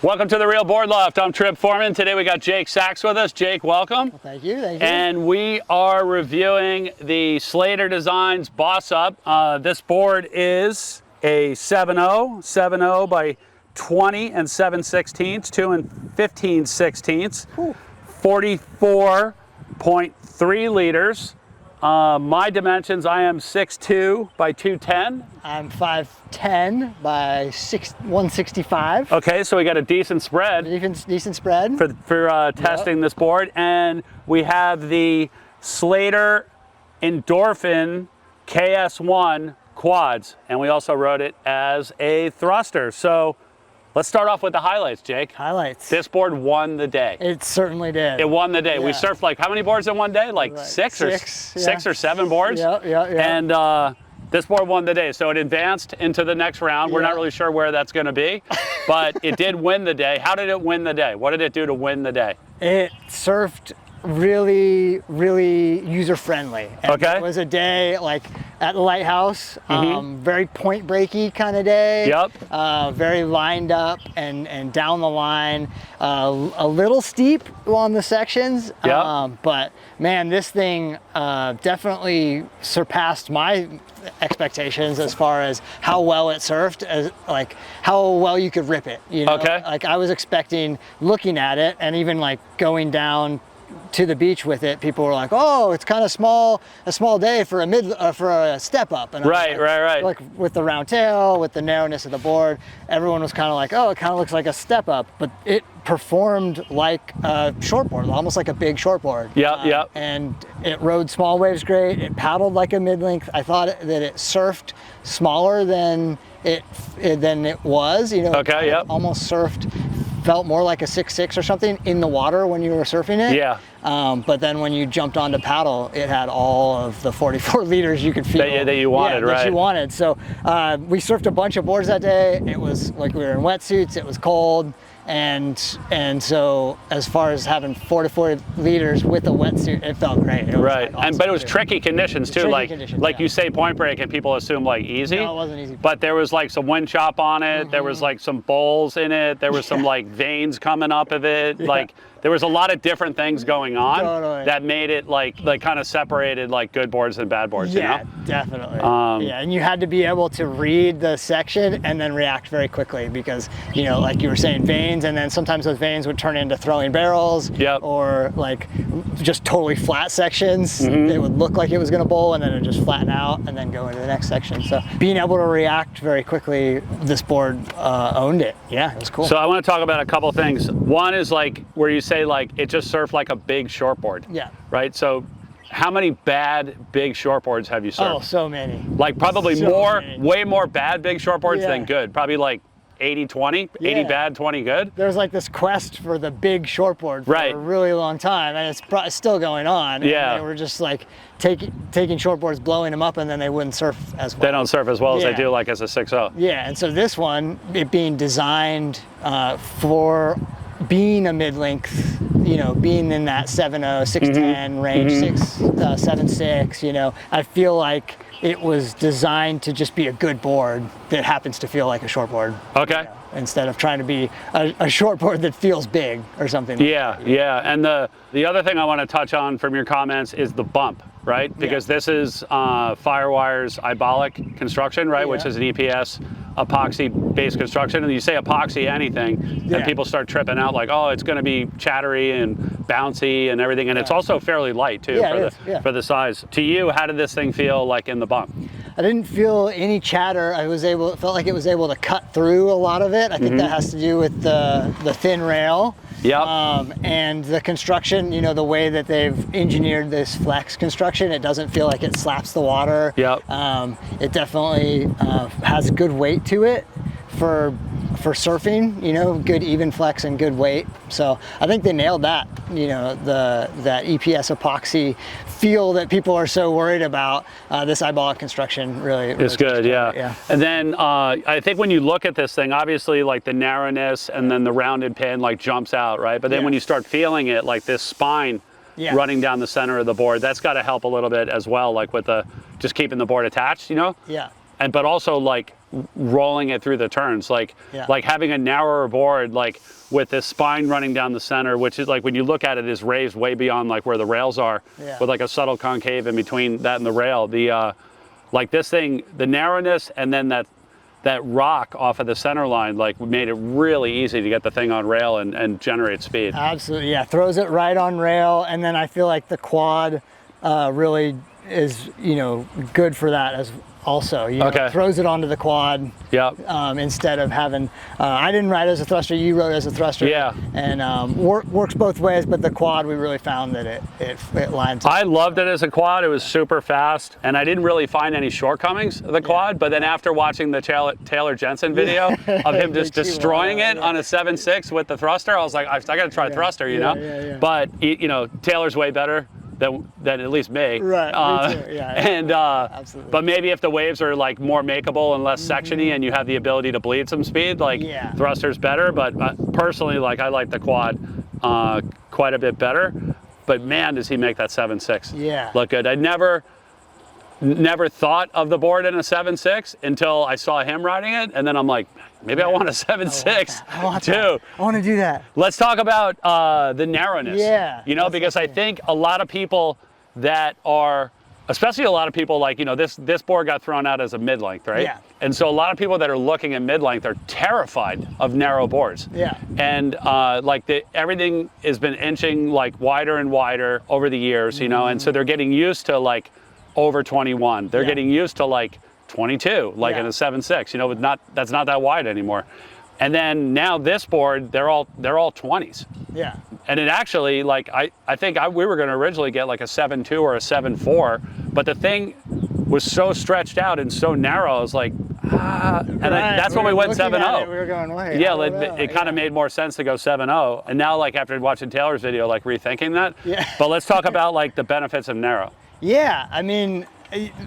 Welcome to the Real Board Loft. I'm Trip Forman. Today we got Jake Sachs with us. Jake, welcome. Well, thank you. And we are reviewing the Slater Designs Boss Up. This board is a 7.0 by 20 and 7/16, 2 and 15/16, 44.3 liters. My dimensions, I am 6'2" by 210. I'm 5'10" by 165. Okay, so we got a decent spread. Decent spread. For testing this board. And we have the Slater Endorphin KS1 quads. And we also wrote it as a thruster. So let's start off with the highlights, Jake. Highlights. This board won the day. It certainly did. It won the day. Yeah. We surfed like how many boards in one day? Like six or 7 boards? Yeah. And this board won the day. So it advanced into the next round. We're not really sure where that's going to be, but it did win the day. How did it win the day? What did it do to win the day? It surfed really user-friendly. Okay. It was a day like at the lighthouse, very point breaky kind of day. Yep. Very lined up and down the line, a little steep on the sections. Yep. But man, this thing definitely surpassed my expectations as far as how well it surfed, as like how well you could rip it. You know? Okay. Like I was expecting, looking at it, and even like going down to the beach with it, people were like, "Oh, it's kind of small, a small day for a step up." And Right. Like with the round tail, with the narrowness of the board, everyone was kind of like, "Oh, it kind of looks like a step up," but it performed like a shortboard, almost like a big shortboard. Yep. And it rode small waves great. It paddled like a mid-length. I thought that it surfed smaller than it was. You know, Okay. Yep. Almost surfed. Felt more like a 6'6" or something in the water when you were surfing it. Yeah. But then when you jumped on to paddle, it had all of the 44 liters you could feel. That you wanted, right? That you wanted. So we surfed a bunch of boards that day. It was like we were in wetsuits. It was cold. And so as far as having 44 liters with a wetsuit, it felt great. It was right. awesome But it was tricky conditions too. Like you say point break and people assume like easy. No, it wasn't easy. But there was like some wind chop on it. There was like some bowls in it. There was some like veins coming up of it. Like there was a lot of different things going on that made it like kind of separated like good boards and bad boards, you know? Definitely. And you had to be able to read the section and then react very quickly because, you know, like you were saying, veins, and then sometimes those veins would turn into throwing barrels or like just totally flat sections. It would look like it was going to bowl and then it would just flatten out and then go into the next section. So being able to react very quickly, this board owned it. Yeah, it was cool. So I want to talk about a couple things. One is like where you say like it just surfed like a big shortboard. Yeah. Right? So how many bad big shortboards have you surfed? Oh, so many. Like probably way more bad big shortboards than good. Probably like 80-20, 80 bad, 20 good. There's like this quest for the big shortboard for a really long time, and it's still going on. Yeah. And they were just like taking shortboards, blowing them up, and then they wouldn't surf as well. They don't surf as well as they do like as a 6.0. Yeah, and so this one, it being designed for being a mid-length, you know, being in that 7.0, 6'10" range, 7.6, you know, I feel like it was designed to just be a good board that happens to feel like a shortboard. Okay. You know, instead of trying to be a shortboard that feels big or something. Yeah. And the other thing I want to touch on from your comments is the bump, right? Because this is Firewire's Ibolic construction, right? Which is an EPS epoxy-based construction. And you say epoxy anything, and people start tripping out like, oh, it's going to be chattery and bouncy and everything. And it's also fairly light too for the size. To you, how did this thing feel like in the bump? I didn't feel any chatter. It felt like it was able to cut through a lot of it. I think that has to do with the thin rail. Yep. And the construction, you know, the way that they've engineered this flex construction, it doesn't feel like it slaps the water. Yep. It definitely has good weight to it for surfing, you know, good even flex and good weight. So I think they nailed that, you know, that EPS epoxy feel that people are so worried about. This Ibolic construction really it's good, yeah. And then I think when you look at this thing, obviously like the narrowness and then the rounded pin like jumps out, right? But then when you start feeling it, like this spine running down the center of the board, that's got to help a little bit as well, like with just keeping the board attached, you know? Yeah. But also like rolling it through the turns. Like having a narrower board, like with this spine running down the center, which is like, when you look at it, is raised way beyond like where the rails are, with like a subtle concave in between that and the rail. The like this thing, the narrowness, and then that rock off of the center line, like, made it really easy to get the thing on rail and generate speed. Absolutely, yeah. Throws it right on rail, and then I feel like the quad really is, you know, good for that as also. You know, throws it onto the quad. Yep. Instead of having, I didn't ride as a thruster. You rode as a thruster. Yeah. And works both ways, but the quad, we really found that it lines up. I loved it as a quad. It was super fast, and I didn't really find any shortcomings of the quad. But then after watching the Taylor Jensen video of him just destroying it on a 7.6 with the thruster, I was like, I got to try thruster, you know. But you know, Taylor's way better than at least me. Right, me too. And absolutely. But maybe if the waves are like more makeable and less sectiony, and you have the ability to bleed some speed, like thruster's better. But personally, like, I like the quad quite a bit better. But man, does he make that 7.6 look good. I never thought of the board in a 7.6 until I saw him riding it, and then I'm like, maybe I want a 7.6 too. I want to do that. Let's talk about the narrowness. Yeah. You know, because I think a lot of people that are, especially a lot of people, like, you know, this board got thrown out as a mid-length, right? Yeah. And so a lot of people that are looking at mid-length are terrified of narrow boards. Yeah. And like everything has been inching like wider and wider over the years, you know, and so they're getting used to like over 21. They're getting used to like 22, like in a 7.6, you know, that's not that wide anymore. And then now this board, they're all 20s. Yeah. And it actually, like, I think we were going to originally get like a 7.2 or a 7.4, but the thing was so stretched out and so narrow. I was like, and that's when we went 7.0. We were going, wait. Yeah, it kind of made more sense to go 7.0. And now, like, after watching Taylor's video, like, rethinking that. Yeah. But let's talk about like the benefits of narrow. Yeah, I mean,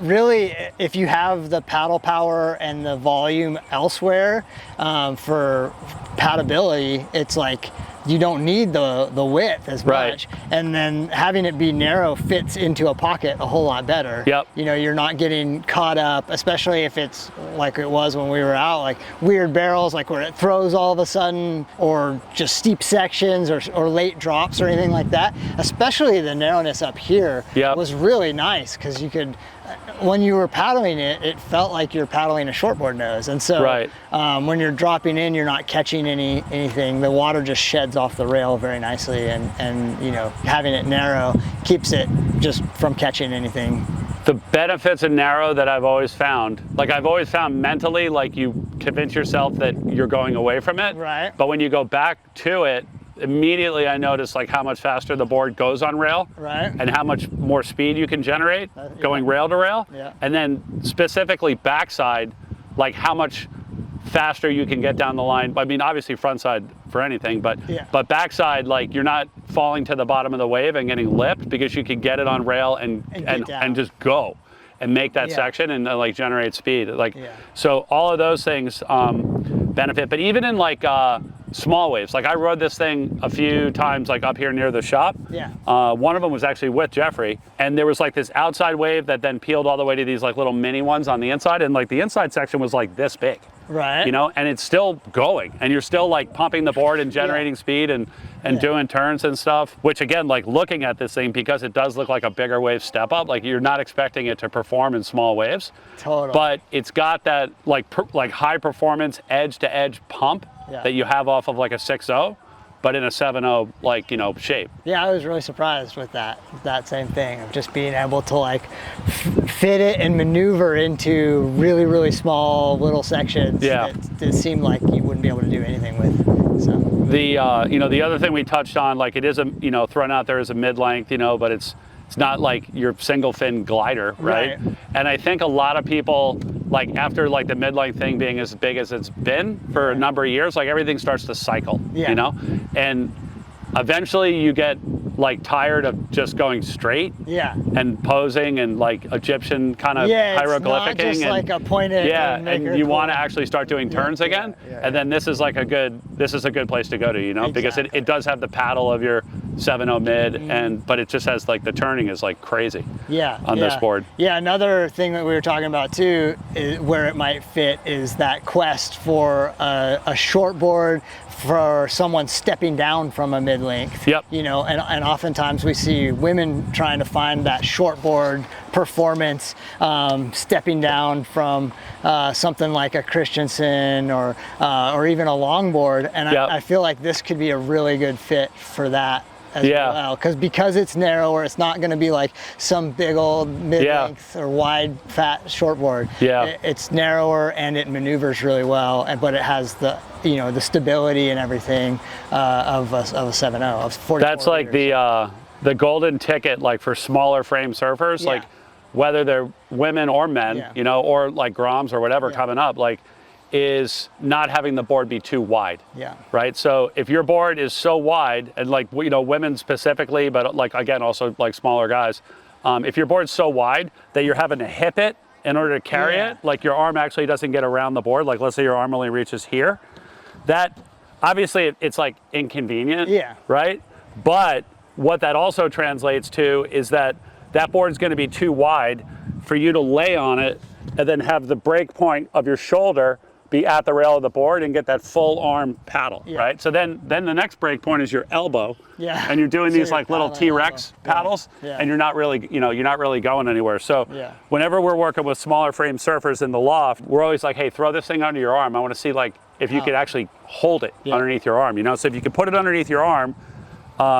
really, if you have the paddle power and the volume elsewhere for paddability, it's like you don't need the width as much. And then having it be narrow fits into a pocket a whole lot better. Yep. You know, you're not getting caught up, especially if it's like it was when we were out, like weird barrels, like where it throws all of a sudden, or just steep sections or late drops or anything like that. Especially the narrowness up here was really nice, because you could, when you were paddling it, it felt like you're paddling a shortboard nose. And so when you're dropping in, you're not catching anything. The water just sheds off the rail very nicely, and you know, having it narrow keeps it just from catching anything. The benefits of narrow that I've always found, like I've always found mentally, like you convince yourself that you're going away from it. Right. But when you go back to it, immediately I noticed like how much faster the board goes on rail, and how much more speed you can generate going rail to rail. Yeah. And then specifically backside, like how much faster you can get down the line. I mean, obviously front side for anything, but backside, like you're not falling to the bottom of the wave and getting lipped, because you can get it on rail and just go and make that section and like generate speed. Like so all of those things benefit. But even in like small waves, like I rode this thing a few times like up here near the shop. Yeah. One of them was actually with Jeffrey, and there was like this outside wave that then peeled all the way to these like little mini ones on the inside, and like the inside section was like this big. Right. You know, and it's still going, and you're still like pumping the board and generating speed and doing turns and stuff, which again, like looking at this thing, because it does look like a bigger wave step up, like you're not expecting it to perform in small waves. Totally. But it's got that like high performance edge to edge pump that you have off of like a 6.0, but in a 7.0, like, you know, shape. Yeah, I was really surprised with that same thing of just being able to like fit it and maneuver into really, really small little sections. Yeah. It seemed like you wouldn't be able to do anything with. So the you know, the other thing we touched on, like it is a, you know, thrown out there as a mid-length, you know, but it's not like your single fin glider, right? And I think a lot of people, like after like the mid-length thing being as big as it's been for a number of years, like everything starts to cycle, you know? And eventually you get like tired of just going straight and posing and like Egyptian kind of hieroglyphicing. It's not just like a pointed and you want to actually start doing turns again. And then this is like a good place to go to, you know, because it does have the paddle of your 7.0 mid, but it just has like the turning is like crazy. Yeah. On this board. Yeah. Another thing that we were talking about too, is where it might fit, is that quest for a short board for someone stepping down from a mid-length. Yep. You know, and oftentimes we see women trying to find that short board performance, stepping down from something like a Christensen or even a longboard, and I feel like this could be a really good fit for that as well, because it's narrower. It's not going to be like some big old mid-length or wide fat shortboard. It's narrower and it maneuvers really well, but it has the the stability and everything of a 7.0 of 44 That's like liters. the golden ticket, like for smaller frame surfers, like whether they're women or men, or like Groms or whatever coming up, like is not having the board be too wide. Right. So if your board is so wide, and like women specifically, but like again also like smaller guys, if your board's so wide that you're having to hip it in order to carry it, like your arm actually doesn't get around the board. Like let's say your arm only reaches here. That obviously it's like inconvenient, right? But what that also translates to is that board's going to be too wide for you to lay on it and then have the break point of your shoulder be at the rail of the board and get that full arm paddle, right? So then the next break point is your elbow, and you're doing these like little T-Rex paddles, and you're not really, you're not really going anywhere. So whenever we're working with smaller frame surfers in the loft, we're always like, hey, throw this thing under your arm. I want to see like if you could actually hold it underneath your arm, So if you could put it underneath your arm,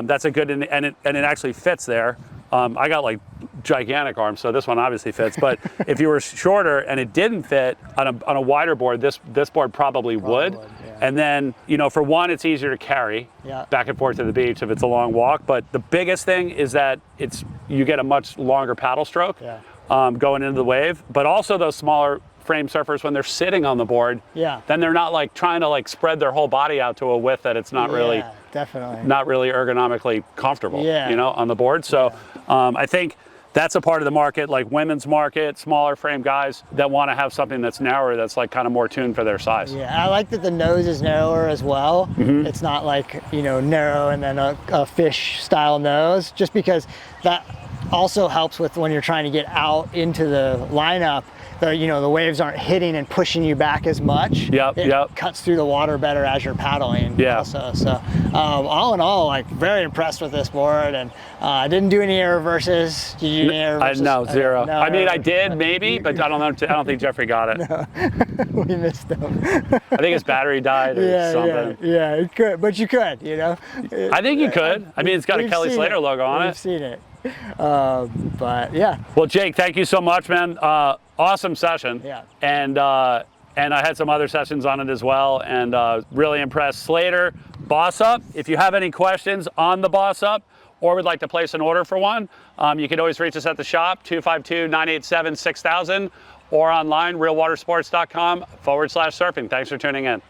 that's a good, and it actually fits there. I got like gigantic arms, so this one obviously fits. But if you were shorter and it didn't fit on a wider board, this board probably would. And then, for one, it's easier to carry back and forth to the beach if it's a long walk. But the biggest thing is that you get a much longer paddle stroke going into the wave. But also those smaller frame surfers, when they're sitting on the board, then they're not like trying to like spread their whole body out to a width that it's not really not really ergonomically comfortable, on the board. So I think that's a part of the market, like women's market, smaller frame guys that want to have something that's narrower, that's like kind of more tuned for their size. I like that the nose is narrower as well. It's not like narrow and then a fish style nose, just because that also helps with when you're trying to get out into the lineup. The waves aren't hitting and pushing you back as much. It cuts through the water better as you're paddling. Also, so all in all, like very impressed with this board, and I didn't do any air reverses. Did you do any air reverses? No, zero. No, I mean, I did maybe, but I don't know. I don't think Jeffrey got it. No. We missed them. I think his battery died or something. Yeah, it could, but you could, I think you could. I mean, it's got a Kelly Slater logo on it. We've seen it. But yeah. Well, Jake, thank you so much, man. Awesome session. And I had some other sessions on it as well, and really impressed. Slater Boss Up. If you have any questions on the Boss Up or would like to place an order for one, you can always reach us at the shop, 252-987-6000, or online, realwatersports.com/surfing. Thanks for tuning in.